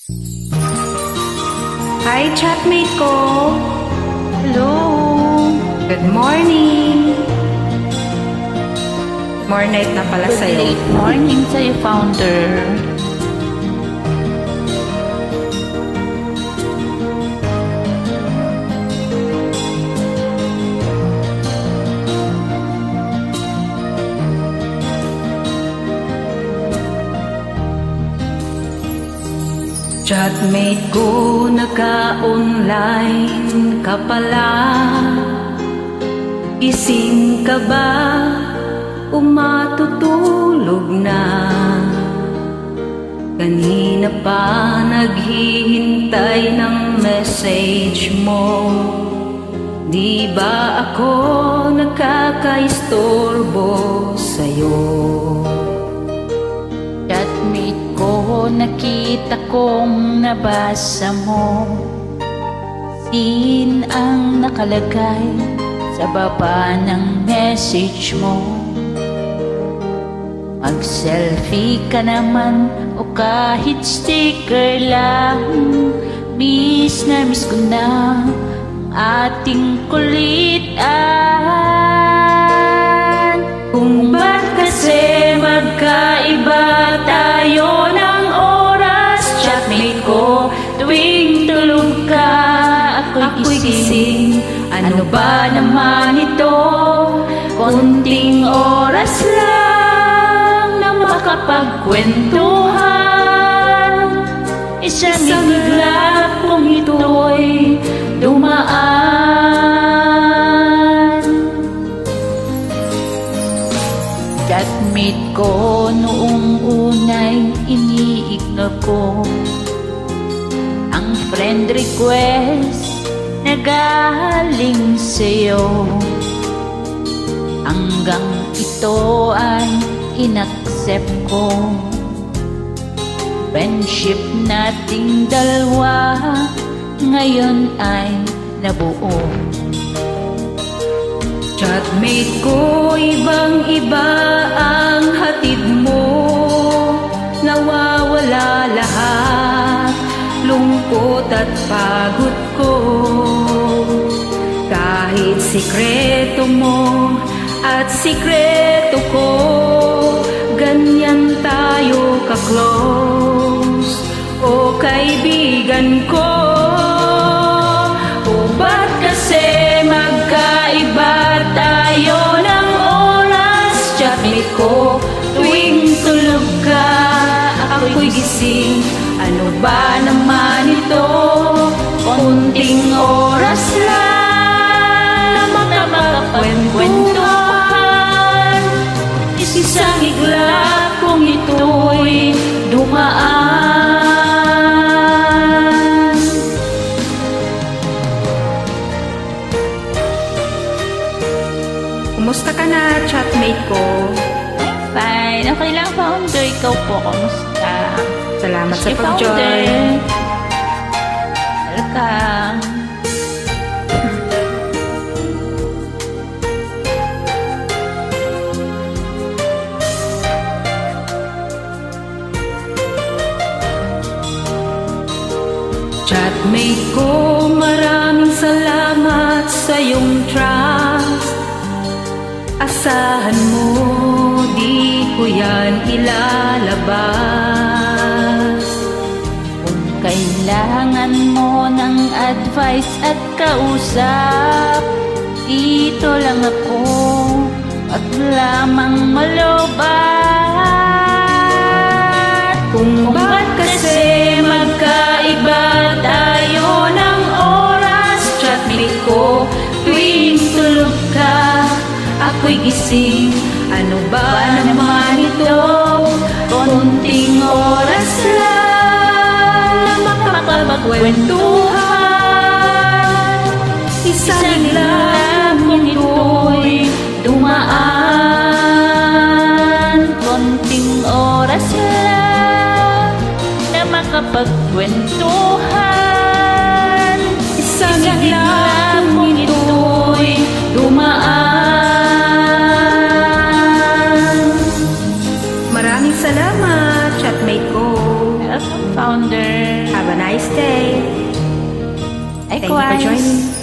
Hi, chatmate ko! Hello! Good morning! More night na pala sa'yo. Late morning sa'yo, founder. Chatmate ko, naka-online ka pala. Gising ka ba? Umatutulog na. Kanina pa naghihintay ng message mo. Di ba ako nakakaistorbo sa'yo? Chatmate ko, nakita kong nabasa mo. Sin ang nakalagay sa baba ng message mo. Mag-selfie ka naman o kahit sticker lang. Miss na miss ko na ating kulitan. Kung ba't kasi magkaiba tayo ng oras, chatmate ko, Tuwing tulog ka, ako'y gising. Ano ba naman ito? Konting oras lang na makapagkwentuhan. Isang iglap kung ito'y dumaan. Chatmate ko, noong unay ini-ignore ko ang friend request na galing sa'yo. Hanggang ito ay inaccept ko. Friendship nating dalawa ngayon ay nabuo. Chatmate ko, ibang-iba ang hatid mo. Nawawala lahat, lungkot at pagod ko. Kahit sikreto mo at sikreto ko, ganyan tayo ka-close, o kaibigan ko. O ba't kasi magkaiba tayo ng oras, chatmate ko, tuwing tulog ka, ako'y gising. Ano ba naman ito? Konting oras lang na makapagkwentuhan. Isang iglap kung ito'y dumaan. Kumusta ka na, chatmate ko? Fine, okay lang, founder. Ikaw po, kamusta? Salamat sa Sige, pag-join. Welcome. Chatmate ko, maraming salamat sa iyong trust. Asahan mo, di ko yan ilalabas. Kung kailangan mo ng advice at kausap, dito lang ako, at lamang malobat. Kung ba't kasi magkaiba tayo ng oras, chatmate ko, tuwing tulog ka, ako'y gising. Ano ba naman ito? Konting oras lang na makapagkwentuhan. Isang lang kung ito'y dumaan. Konting oras lang na makapagkwentuhan. Isang lang kung ito'y dumaan. Maraming salamat, chatmate ko. Welcome, founder. Have a nice day. Thank you for Likewise. joining.